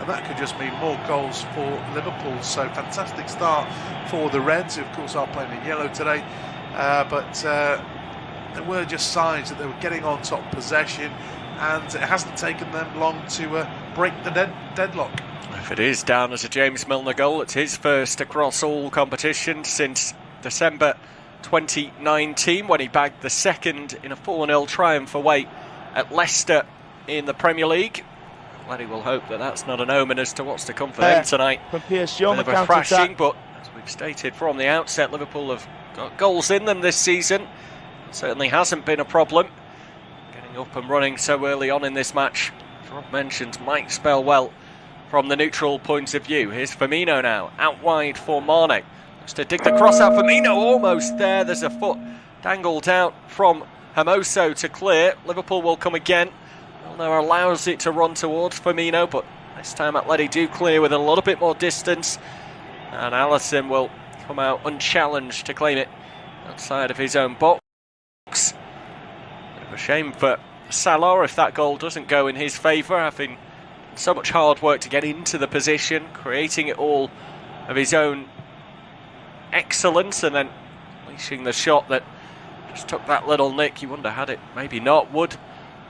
that could just mean more goals for Liverpool. So fantastic start for the Reds, who of course are playing in yellow today, but there were just signs that they were getting on top possession, and it hasn't taken them long to break the deadlock. If it is down as a James Milner goal, it's his first across all competitions since December 2019, when he bagged the second in a 4-0 triumph away at Leicester in the Premier League. Letty will hope that that's not an omen as to what's to come for them tonight. From PSG on the counter-attack, but as we've stated from the outset, Liverpool have got goals in them this season. It certainly hasn't been a problem. Getting up and running so early on in this match, as Rob mentioned, might spell well from the neutral point of view. Here's Firmino now, out wide for Mane. Looks to dig the cross out. Firmino almost there. There's a foot dangled out from Hermoso to clear. Liverpool will come again. Milner allows it to run towards Firmino, but this time Atleti do clear with a little bit more distance. And Alisson will come out unchallenged to claim it outside of his own box. Bit of a shame for Salah if that goal doesn't go in his favour, having so much hard work to get into the position, creating it all of his own excellence, and then unleashing the shot that just took that little nick. You wonder, had it maybe not, would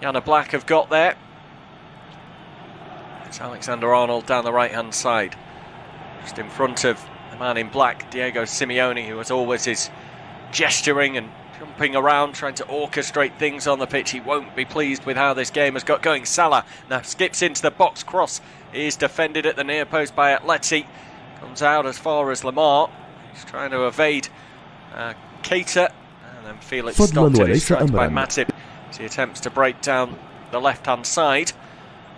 Yana Black have got there? It's Alexander-Arnold down the right-hand side, just in front of the man in black, Diego Simeone, who as always is gesturing and jumping around, trying to orchestrate things on the pitch. He won't be pleased with how this game has got going. Salah now skips into the box. Cross is defended at the near post by Atleti. Comes out as far as Lamar. He's trying to evade Keita. And then Felix stopped and distracted by Matip as he attempts to break down the left-hand side.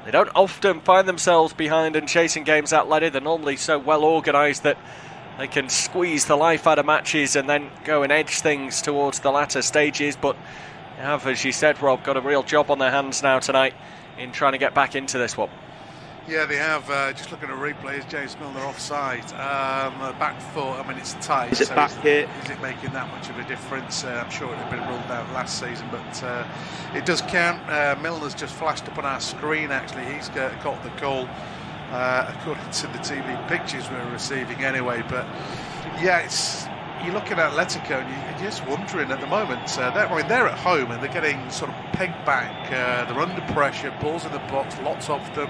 They don't often find themselves behind and chasing games at Atleti. They're normally so well organised that they can squeeze the life out of matches and then go and edge things towards the latter stages. But they have, as you said, Rob, got a real job on their hands now tonight in trying to get back into this one. Yeah, they have. Just looking at replays, James Milner offside. Back foot, I mean, it's tight. Is it back here? Is it making that much of a difference? I'm sure it had been ruled out last season, but it does count. Milner's just flashed up on our screen, actually. He's got the goal. According to the TV pictures we're receiving anyway, but yeah, you're looking at Atletico and you're just wondering at the moment. They're at home and they're getting sort of pegged back. They're under pressure, balls in the box, lots of them.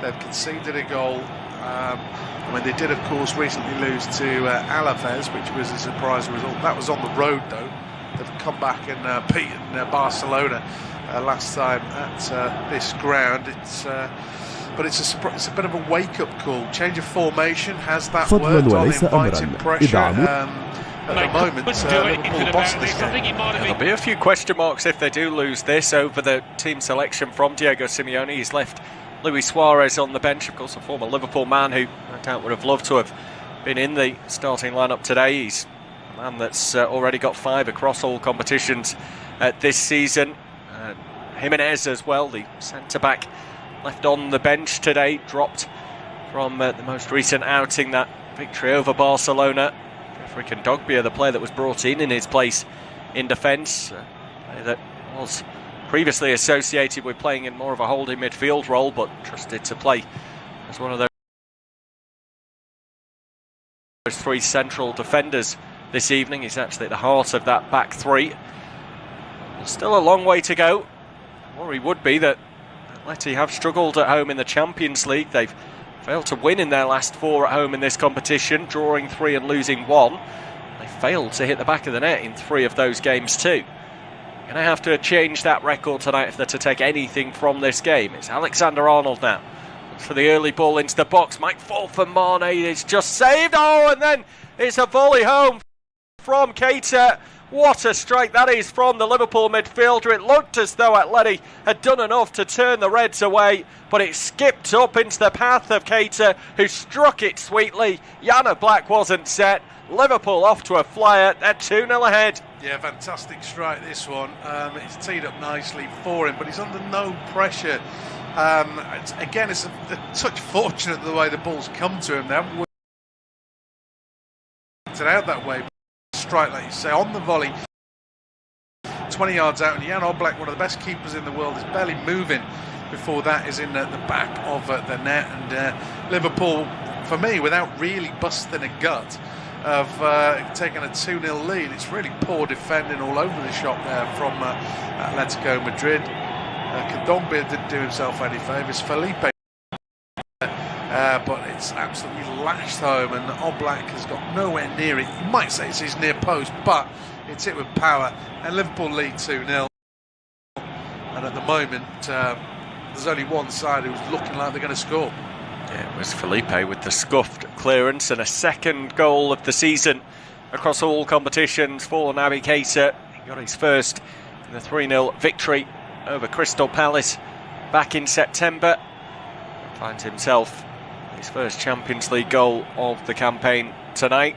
They've conceded a goal. They did, of course, recently lose to Alaves, which was a surprise result. That was on the road, though. They've come back and beaten Barcelona last time at this ground. But it's a bit of a wake-up call. Change of formation, has that worked on inviting pressure? At the moment, Liverpool bossing this game. There'll be a few question marks if they do lose this over the team selection from Diego Simeone. He's left Luis Suarez on the bench, of course, a former Liverpool man who no doubt would have loved to have been in the starting lineup today. He's a man that's already got 5 across all competitions this season. Jimenez as well, the centre-back, left on the bench today, dropped from the most recent outing, that victory over Barcelona. Jeffrey Kondogbia, the player that was brought in his place in defence, that was previously associated with playing in more of a holding midfield role, but trusted to play as one of those 3 central defenders this evening. He's actually at the heart of that back 3. There's still a long way to go. The worry would be that Atleti have struggled at home in the Champions League. They've failed to win in their last 4 at home in this competition, drawing 3 and losing 1. They failed to hit the back of the net in 3 of those games too. Going to have to change that record tonight if they're to take anything from this game. It's Alexander-Arnold now. Looks for the early ball into the box. Might fall for Mane. It's just saved. Oh, and then it's a volley home from Keita. What a strike that is from the Liverpool midfielder. It looked as though Atleti had done enough to turn the Reds away, but it skipped up into the path of Keita, who struck it sweetly. Yana Black wasn't set. Liverpool off to a flyer. They're 2-0 ahead. Yeah, fantastic strike, this one. It's teed up nicely for him, but he's under no pressure. It's a touch fortunate the way the ball's come to him. They haven't worked it out that way. Strike, like you say, on the volley, 20 yards out, and Jan Oblak, one of the best keepers in the world, is barely moving before that is in at the back of the net, and Liverpool, for me, without really busting a gut, have taken a 2-0 lead. It's really poor defending all over the shop there from Atletico Madrid. Kondogbia didn't do himself any favours. Felipe, but it's absolutely lashed home, and Oblak has got nowhere near it. You might say it's his near post, but it's hit with power, and Liverpool lead 2-0. And at the moment, there's only one side who's looking like they're going to score. Yeah, it was Felipe with the scuffed clearance, and a second goal of the season across all competitions for Naby Keita. He got his first in the 3-0 victory over Crystal Palace back in September. Finds himself his first Champions League goal of the campaign tonight.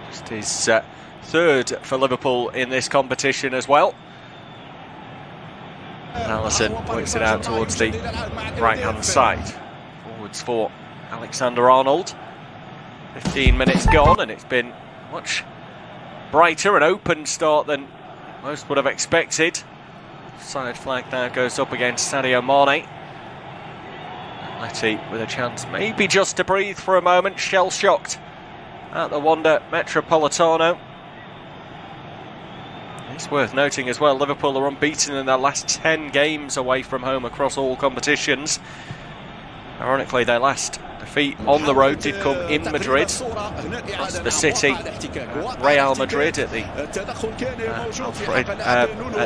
Just his third for Liverpool in this competition as well. Alisson works it out towards the right-hand side. Forwards for Alexander-Arnold. 15 minutes gone, and it's been much brighter and open start than most would have expected. Side flag now goes up against Sadio Mane. Atleti with a chance maybe just to breathe for a moment, shell-shocked at the Wanda Metropolitano. It's worth noting as well, Liverpool are unbeaten in their last 10 games away from home across all competitions. Ironically, their last defeat on the road did come in Madrid, lost the City, Real Madrid at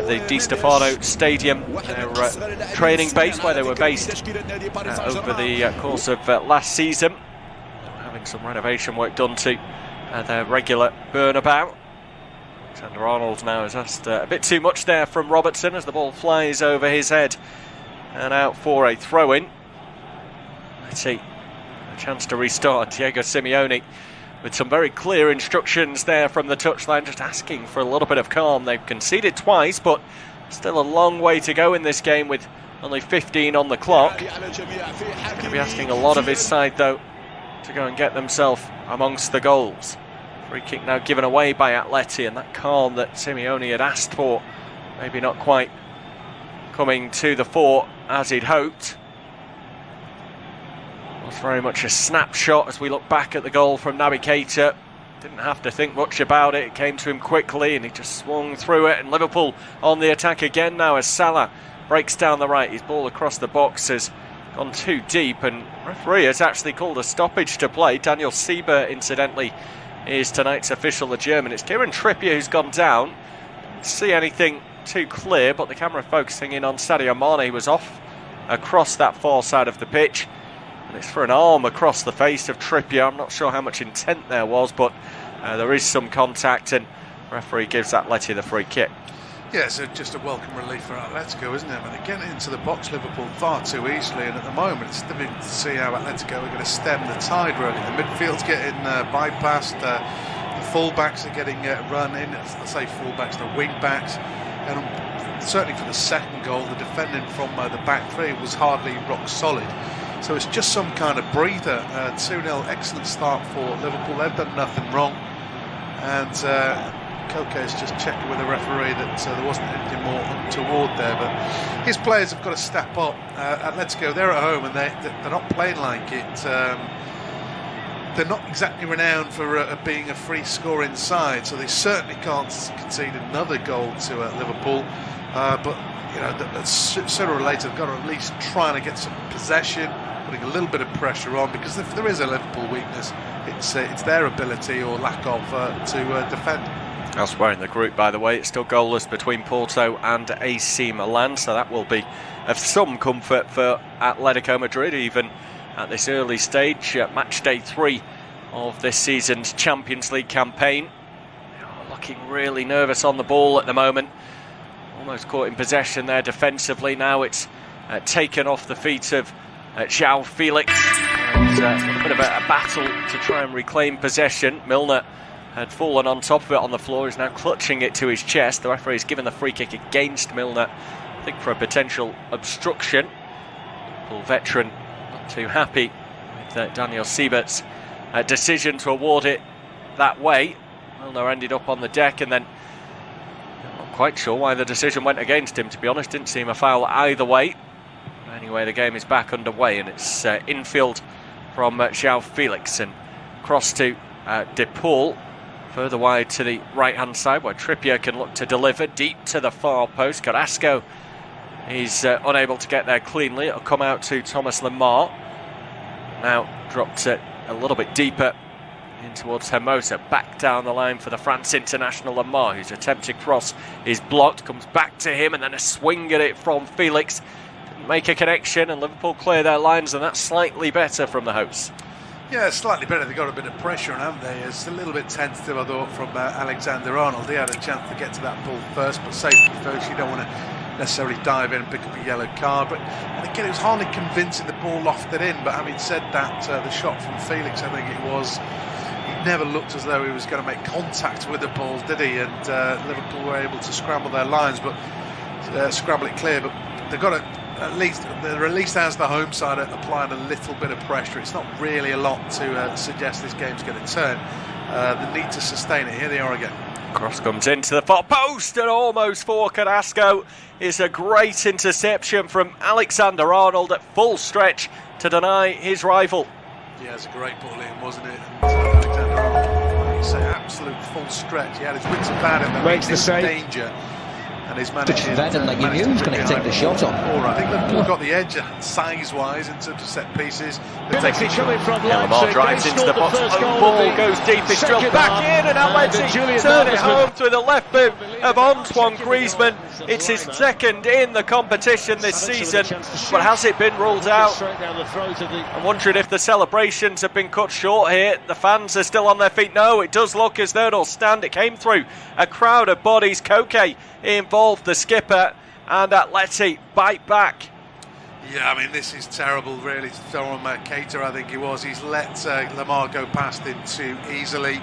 the Di Stefano Stadium, their training base where they were based over the course of last season. Having some renovation work done to their regular Bernabeu. Alexander-Arnold now has asked a bit too much there from Robertson as the ball flies over his head and out for a throw-in. Let's see, a chance to restart. Diego Simeone with some very clear instructions there from the touchline, just asking for a little bit of calm. They've conceded twice, but still a long way to go in this game with only 15 on the clock. He's going to be asking a lot of his side, though, to go and get themselves amongst the goals. Free kick now given away by Atleti, and that calm that Simeone had asked for maybe not quite coming to the fore as he'd hoped. It was very much a snapshot as we look back at the goal from Naby Keita. Didn't have to think much about it. It came to him quickly and he just swung through it, and Liverpool on the attack again now as Salah breaks down the right. His ball across the box has gone too deep, and referee has actually called a stoppage to play. Daniel Sieber, incidentally, is tonight's official, the German. It's Kieran Trippier who's gone down. Don't see anything too clear, but the camera focusing in on Sadio Mane, was off across that far side of the pitch, and it's for an arm across the face of Trippier. I'm not sure how much intent there was, but there is some contact, and the referee gives Atleti the free kick. Yeah, it's just a welcome relief for Atletico, isn't it? I mean, they're getting into the box, Liverpool, far too easily, and at the moment it's difficult to see how Atletico are going to stem the tide, really. The midfield's getting bypassed, the full-backs are getting run in. I say full-backs, the wing-backs, and certainly for the second goal, the defending from the back three was hardly rock solid. So it's just some kind of breather. 2-0, excellent start for Liverpool. They've done nothing wrong, and Koke is just checking with the referee that there wasn't anything more untoward there, but his players have got to step up. Atletico, they're at home and they're not playing like it. They're not exactly renowned for being a free scoring side, so they certainly can't concede another goal to Liverpool. But you know, sooner or later they've got to at least try to get some possession, putting a little bit of pressure on, because if there is a Liverpool weakness, it's their ability or lack of to defend. Elsewhere in the group, by the way, it's still goalless between Porto and AC Milan, so that will be of some comfort for Atletico Madrid, even at this early stage, match day 3 of this season's Champions League campaign. Looking really nervous on the ball at the moment, almost caught in possession there defensively. Now it's taken off the feet of João Felix, and a bit of a battle to try and reclaim possession. Milner had fallen on top of it on the floor, is now clutching it to his chest. The referee has given the free kick against Milner, I think for a potential obstruction. Liverpool veteran not too happy with Daniel Siebert's decision to award it that way. Milner ended up on the deck, and then I'm not quite sure why the decision went against him, to be honest. Didn't seem a foul either way. Anyway, the game is back underway, and it's infield from João Felix, and cross to De Paul, further wide to the right-hand side, where Trippier can look to deliver deep to the far post. Carrasco, he's unable to get there cleanly. It'll come out to Thomas Lemar. Now dropped a little bit deeper in towards Hermosa. Back down the line for the France international Lemar, whose attempted cross is blocked. Comes back to him, and then a swing at it from Felix. Didn't make a connection, and Liverpool clear their lines, and that's slightly better from the hosts. Yeah, slightly better. They got a bit of pressure on, haven't they? It's a little bit tentative, I thought, from Alexander-Arnold. He had a chance to get to that ball first, but safety first. You don't want to necessarily dive in and pick up a yellow card. But and again, it was hardly convincing. The ball lofted in. But having said that, the shot from Felix, I think it was, he never looked as though he was going to make contact with the ball, did he? And Liverpool were able to scramble their lines, but scramble it clear. But they've got to. At least as the home side are applying a little bit of pressure. It's not really a lot to suggest this game's going to turn. They need to sustain it. Here they are again. Cross comes into the far post and almost for Carrasco. It's a great interception from Alexander-Arnold at full stretch to deny his rival. Yeah, it's a great ball in, wasn't it? And Alexander-Arnold, like you say, absolute full stretch. He had his wits about him. Makes the save. Danger. And he's managed who's going to take the shot on. I think Liverpool got the edge size-wise in terms of set pieces. Messi coming from Leipzig. Lemar drives into the box. Oh, ball goes deep. It's drilled back in, and Leipzig turn it home through the left boot of Antoine Griezmann. It's his second in the competition this season, but has it been ruled out? I'm wondering if the celebrations have been cut short here. The fans are still on their feet. No, it does look as though it'll stand. It came through a crowd of bodies. Koke involved, the skipper, and Atleti bite back. Yeah, I mean, this is terrible, really. Thoron Keita, I think he was. He's let Lemar go past him too easily.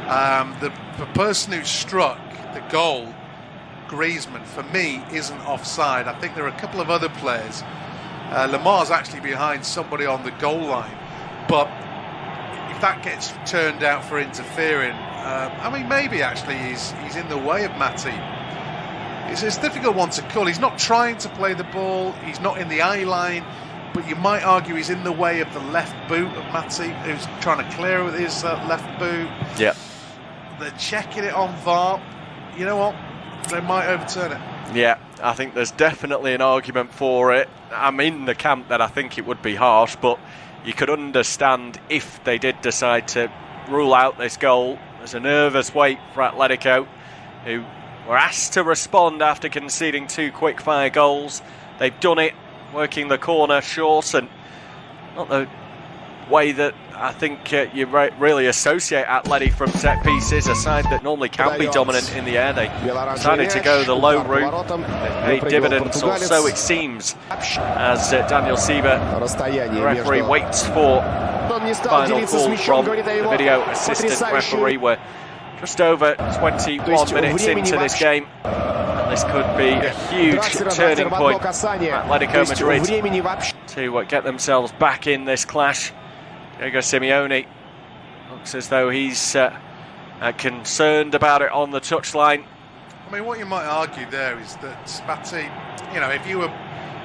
The person who struck the goal, Griezmann, for me, isn't offside. I think there are a couple of other players. Lamar's actually behind somebody on the goal line, but if that gets turned out for interfering, I mean, maybe actually he's in the way of Matip. It's a difficult one to call. He's not trying to play the ball. He's not in the eye line, but you might argue he's in the way of the left boot of Matip, who's trying to clear with his left boot. Yeah. They're checking it on VAR. You know what? They might overturn it. Yeah, I think there's definitely an argument for it. I'm in the camp that I think it would be harsh, but you could understand if they did decide to rule out this goal. There's a nervous wait for Atletico, who were asked to respond after conceding 2 quick-fire goals. They've done it, working the corner short, and not the way that I think you really associate Atleti from set pieces, a side that normally can be dominant in the air. They decided to go the low route. They've paid dividends, or so it seems, as Daniel Sieber, the referee, waits for final call from the video assistant referee. We're just over 21 minutes into this game, and this could be a huge turning point for Atletico Madrid to get themselves back in this clash. Diego Simeone looks as though he's concerned about it on the touchline. I mean, what you might argue there is that Matip, you know, if you were,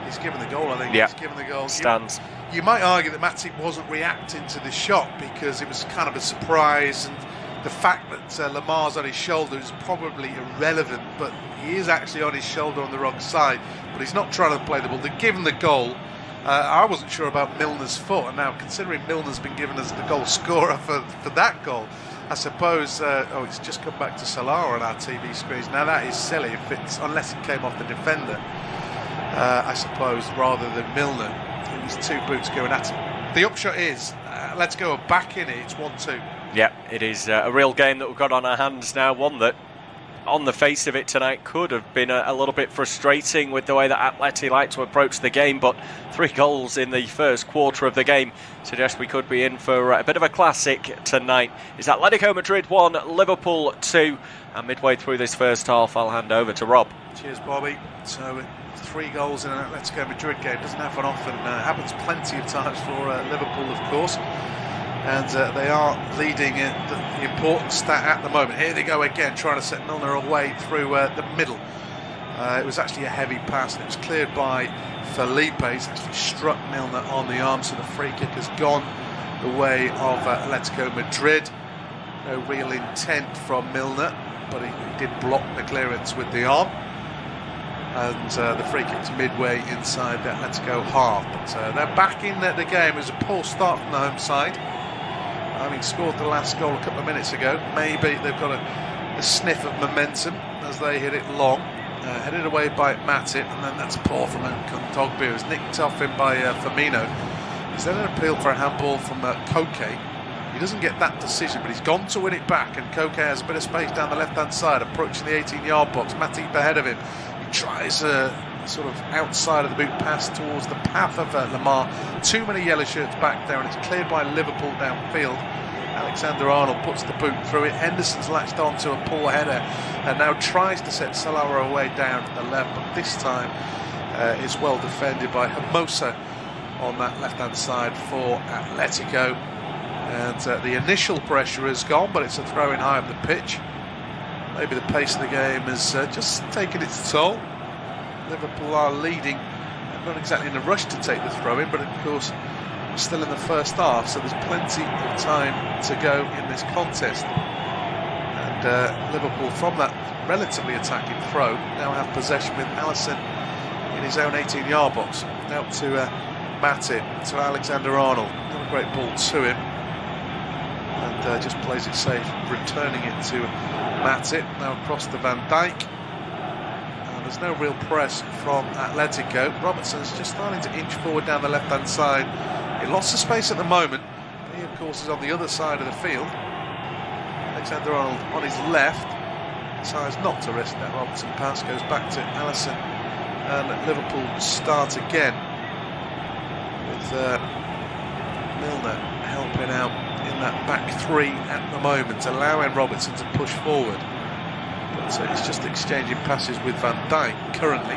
he's given the goal, I think. Yeah. He's given the goal. Stands. You might argue that Matip wasn't reacting to the shot because it was kind of a surprise, and the fact that Lamar's on his shoulder is probably irrelevant, but he is actually on his shoulder on the wrong side, but he's not trying to play the ball. They've given the goal. I wasn't sure about Milner's foot, and now considering Milner's been given as the goal scorer for that goal, I suppose, it's just come back to Salah on our TV screens. Now that is silly, unless it came off the defender, I suppose, rather than Milner. It was 2 boots going at him. The upshot is, let's go back in it, it's 1-2. Yeah, it is a real game that we've got on our hands now, one that on the face of it tonight could have been a little bit frustrating with the way that Atleti like to approach the game, but 3 goals in the first quarter of the game suggest we could be in for a bit of a classic tonight. It's Atletico Madrid 1, Liverpool 2, and midway through this first half I'll hand over to Rob. Cheers, Bobby. So 3 goals in an Atletico Madrid game doesn't happen often. Happens plenty of times for Liverpool, of course. And they are leading the important stat at the moment. Here they go again, trying to set Milner away through the middle. It was actually a heavy pass, and it was cleared by Felipe. He's actually struck Milner on the arm, so the free kick has gone the way of Atletico Madrid. No real intent from Milner, but he did block the clearance with the arm. And the free kick's midway inside the Atletico half. But they're back in the game. It was a poor start from the home side, having scored the last goal a couple of minutes ago. Maybe they've got a sniff of momentum as they hit it long. Headed away by Matip, and then that's poor from Kondogbia. It was nicked off him by Firmino. He's then an appeal for a handball from Koke. He doesn't get that decision, but he's gone to win it back, and Koke has a bit of space down the left-hand side, approaching the 18-yard box. Matip ahead of him. He tries a sort of outside of the boot pass towards the path of Lamar. Too many yellow shirts back there, and it's cleared by Liverpool downfield. Alexander-Arnold puts the boot through it. Henderson's latched on to a poor header and now tries to set Salah away down to the left, but this time it's well defended by Hermoso on that left-hand side for Atletico. And the initial pressure is gone, but it's a throw-in high up the pitch. Maybe the pace of the game has just taken its toll. Liverpool are leading, not exactly in a rush to take the throw-in, but of course still in the first half, so there's plenty of time to go in this contest. And Liverpool, from that relatively attacking throw, now have possession with Alisson in his own 18-yard box. Out to Matip, to Alexander-Arnold. Not a great ball to him, and just plays it safe, returning it to Matip. Now across to Van Dijk. There's no real press from Atletico. Robertson's just starting to inch forward down the left-hand side. He lost the space at the moment. He, of course, is on the other side of the field. Alexander-Arnold on his left. Decides not to risk that Robertson pass. Goes back to Alisson. And Liverpool start again with Milner helping out in that back three at the moment, allowing Robertson to push forward. So it's just exchanging passes with Van Dijk currently.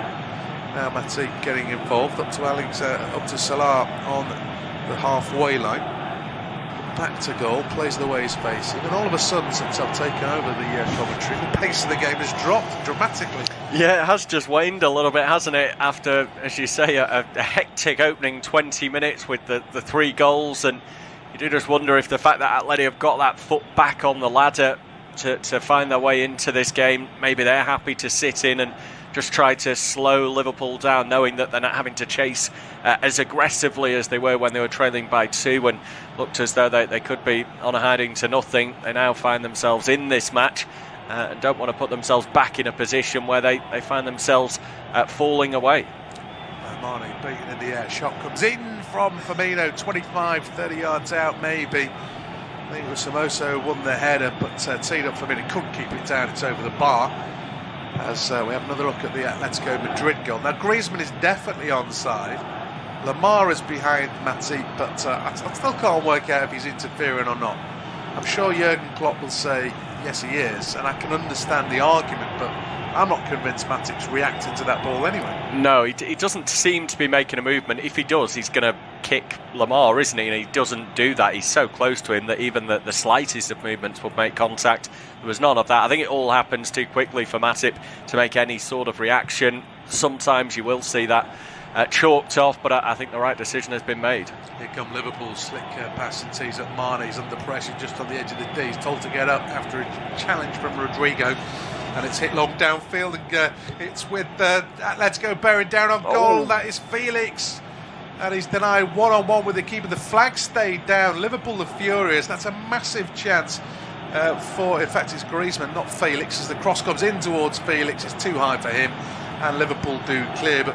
Now Matip getting involved, up to Salah on the halfway line. Back to goal, plays the way he's facing, and all of a sudden, since I've taken over the commentary, the pace of the game has dropped dramatically. Yeah, it has just waned a little bit, hasn't it? After, as you say, a hectic opening 20 minutes with the 3 goals, and you do just wonder if the fact that Atleti have got that foot back on the ladder to find their way into this game, maybe they're happy to sit in and just try to slow Liverpool down, knowing that they're not having to chase as aggressively as they were when they were trailing by 2 and looked as though they could be on a hiding to nothing. They now find themselves in this match and don't want to put themselves back in a position where they find themselves falling away. Mane beaten in the air, shot comes in from Firmino, 25-30 yards out maybe. I think it was Hermoso won the header, but teed up for a minute, couldn't keep it down, it's over the bar. As we have another look at the Atletico Madrid goal. Now Griezmann is definitely onside. Lamar is behind Matip, but I still can't work out if he's interfering or not. I'm sure Jurgen Klopp will say yes he is, and I can understand the argument, but I'm not convinced Matip's reacting to that ball anyway. No, he doesn't seem to be making a movement. If he does, he's going to kick Lamar, isn't he? And he doesn't do that. He's so close to him that even the slightest of movements would make contact. There was none of that. I think it all happens too quickly for Matip to make any sort of reaction. Sometimes you will see that chalked off, but I think the right decision has been made. Here come Liverpool, slick pass and tees up Mane. He's under pressure just on the edge of the D. He's told to get up after a challenge from Rodrigo. And it's hit long downfield, and it's with Atletico bearing down on goal. That is Felix, and he's denied one-on-one with the keeper. The flag stayed down. Liverpool are furious. That's a massive chance for, in fact, it's Griezmann, not Felix, as the cross comes in towards Felix. It's too high for him, and Liverpool do clear. But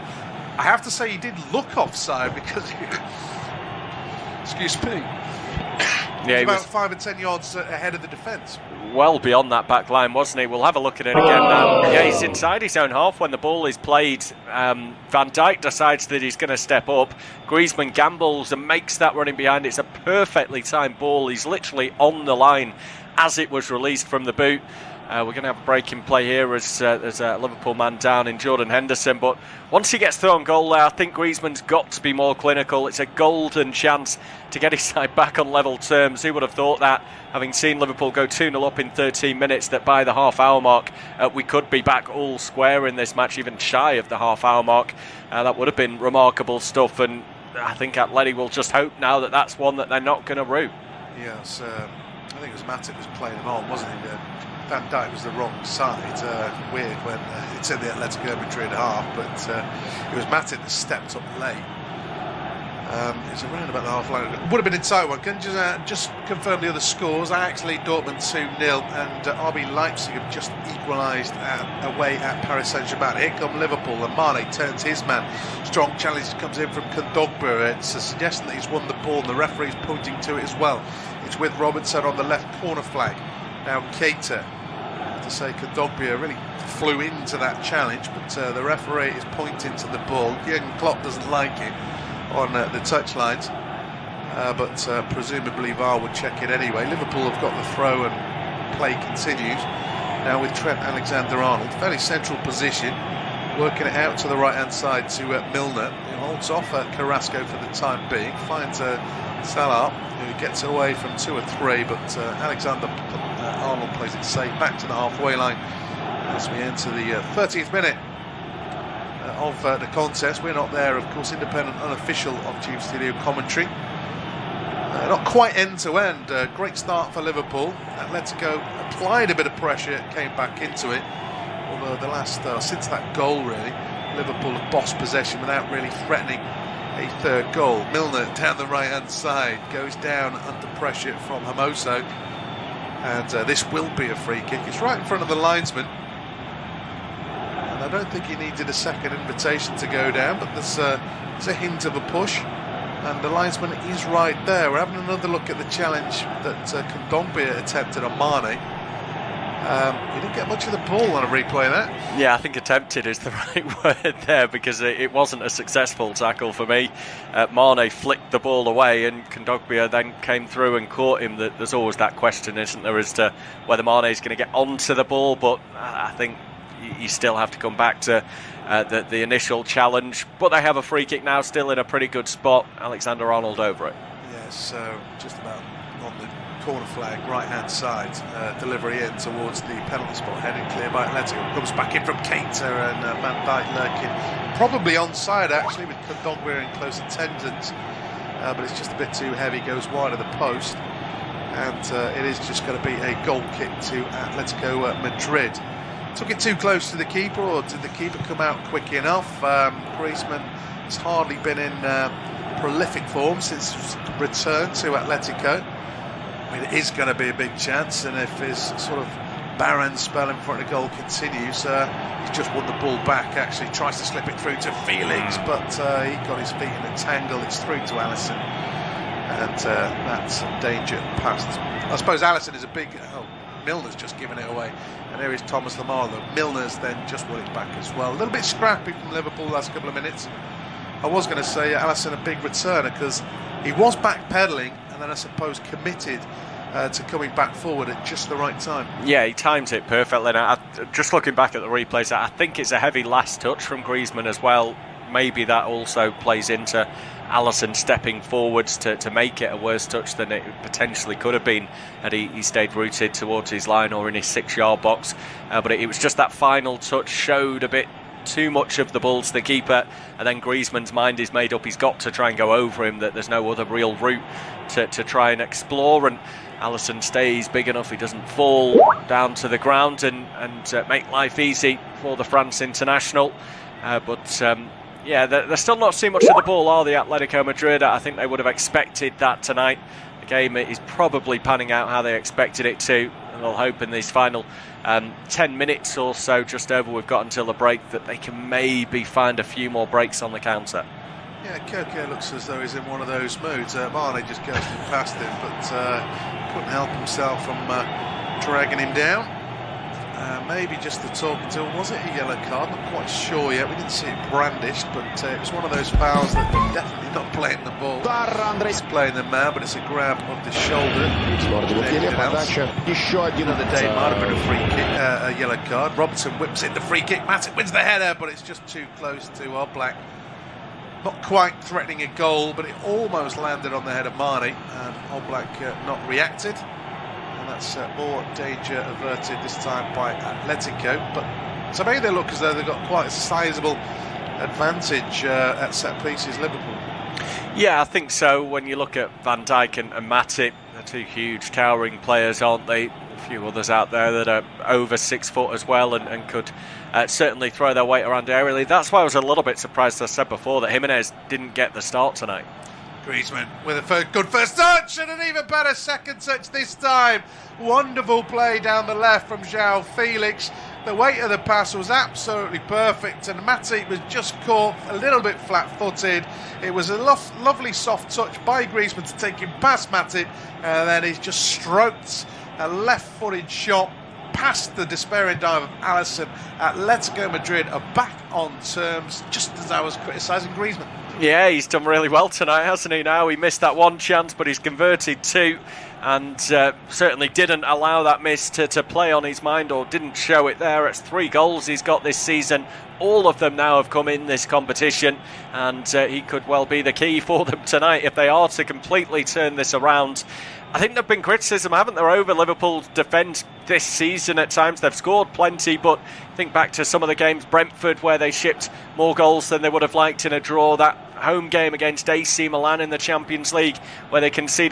I have to say, he did look offside because, excuse me, yeah, he was about 5 and 10 yards ahead of the defence. Well beyond that back line, wasn't he? We'll have a look at it again now. Yeah, he's inside his own half when the ball is played. Van Dijk decides that he's going to step up. Griezmann gambles and makes that running behind. It's a perfectly timed ball. He's literally on the line as it was released from the boot. We're going to have a break in play here as there's a Liverpool man down in Jordan Henderson. But once he gets through on goal there, I think Griezmann's got to be more clinical. It's a golden chance to get his side back on level terms. Who would have thought that, having seen Liverpool go 2-0 up in 13 minutes, that by the half-hour mark we could be back all square in this match, even shy of the half-hour mark. That would have been remarkable stuff, and I think Atleti will just hope now that that's one that they're not going to root. Yes, I think it was Matip was playing him on, wasn't he? Van Dijk was the wrong side. Weird when it's in the Atletico Madrid half, but it was Matip that stepped up late. It was around about the half line. Would have been inside one. Can you just confirm the other scores? Actually, Dortmund 2-0 and RB Leipzig have just equalised away at Paris Saint-Germain. Here come Liverpool and Mane turns his man. Strong challenge comes in from Kondogbia. It's a suggestion that he's won the ball and the referee's pointing to it as well. It's with Robertson on the left corner flag. Now Keita, to say Kondogbia really flew into that challenge, but the referee is pointing to the ball. Jürgen Klopp doesn't like it on the touchlines, but presumably VAR would check it anyway. Liverpool have got the throw and play continues. Now with Trent Alexander-Arnold, fairly central position, working it out to the right-hand side to Milner, who holds off Carrasco for the time being, finds Salah, who gets away from 2 or 3, but Alexander-Arnold plays it safe back to the halfway line as we enter the 30th minute of the contest. We're not there, of course, independent, unofficial of Tube Studio commentary. Not quite end-to-end. Great start for Liverpool. Atletico applied a bit of pressure, came back into it. Although the last, since that goal really, Liverpool have bossed possession without really threatening a third goal. Milner down the right-hand side, goes down under pressure from Hermoso. And this will be a free kick. It's right in front of the linesman. I don't think he needed a second invitation to go down, but there's a hint of a push, and the linesman is right there. We're having another look at the challenge that Kondogbia attempted on Mane. He didn't get much of the ball on a replay of that. Yeah, I think attempted is the right word there, because it wasn't a successful tackle for me. Mane flicked the ball away and Kondogbia then came through and caught him. There's always that question, isn't there, as to whether Mane is going to get onto the ball, but I think you still have to come back to the initial challenge. But they have a free kick now, still in a pretty good spot. Alexander-Arnold over it. Yes, just about on the corner flag, right-hand side, delivery in towards the penalty spot, heading clear by Atletico. Comes back in from Keita and Van Dijk lurking. Probably onside, actually, with Kondogbia in close attendance. But it's just a bit too heavy, goes wide of the post. And it is just going to be a goal kick to Atletico Madrid. Took it too close to the keeper, or did the keeper come out quick enough? Griezmann has hardly been in prolific form since his return to Atletico. I mean, it is going to be a big chance, and if his sort of barren spell in front of goal continues, he's just won the ball back. Actually tries to slip it through to Felix, but he got his feet in a tangle. It's through to Alisson, and that's danger past. I suppose Alisson is a big... Milner's just given it away, and there is Thomas Lamar. Milner's then just won it back as well. A little bit scrappy from Liverpool the last couple of minutes. I was going to say Alisson a big returner, because he was backpedaling and then I suppose committed to coming back forward at just the right time. Yeah, he timed it perfectly. Now, just looking back at the replays, I think it's a heavy last touch from Griezmann as well. Maybe that also plays into Alisson stepping forwards to make it a worse touch than it potentially could have been had he stayed rooted towards his line or in his 6-yard box. But it was just that final touch showed a bit too much of the ball to the keeper, and then Griezmann's mind is made up. He's got to try and go over him, that there's no other real route to try and explore, and Alisson stays big enough. He doesn't fall down to the ground and make life easy for the France international. Yeah, they're still not seeing much of the ball, are the Atletico Madrid? I think they would have expected that tonight. The game is probably panning out how they expected it to, and they'll hope in these final 10 minutes or so, just over we've got until the break, that they can maybe find a few more breaks on the counter. Yeah, Koke looks as though he's in one of those moods. Mane just goes past him, but couldn't help himself from dragging him down. maybe just the talking to. Was it a yellow card? Not quite sure yet. We didn't see it brandished, but it was one of those fouls that definitely not playing the ball. He's playing them now, but it's a grab of the shoulder. Another day might have been a free kick, a yellow card. Robertson whips in the free kick. Matip wins the header, but it's just too close to Oblak. Not quite threatening a goal, but it almost landed on the head of Mane, and Oblak not reacted. And that's more danger averted this time by Atletico. But to me, they look as though they've got quite a sizable advantage at set pieces, Liverpool. Yeah, I think so. When you look at Van Dijk and Matip, they're two huge towering players, aren't they? A few others out there that are over 6 foot as well and could certainly throw their weight around aerially. That's why I was a little bit surprised, as I said before, that Jimenez didn't get the start tonight. Griezmann with a good first touch and an even better second touch this time. Wonderful play down the left from João Felix. The weight of the pass was absolutely perfect, and Matip was just caught a little bit flat-footed. It was a lovely soft touch by Griezmann to take him past Matip, and then he's just stroked a left-footed shot past the despairing dive of Alisson. Atletico Madrid are back on terms, just as I was criticising Griezmann. Yeah, he's done really well tonight, hasn't he? Now he missed that one chance, but he's converted two, and certainly didn't allow that miss to play on his mind, or didn't show it there. It's 3 goals he's got this season. All of them now have come in this competition, and he could well be the key for them tonight if they are to completely turn this around. I think there've been criticism, haven't there, over Liverpool's defence this season at times. They've scored plenty, but think back to some of the games, Brentford, where they shipped more goals than they would have liked in a draw. That home game against AC Milan in the Champions League, where they conceded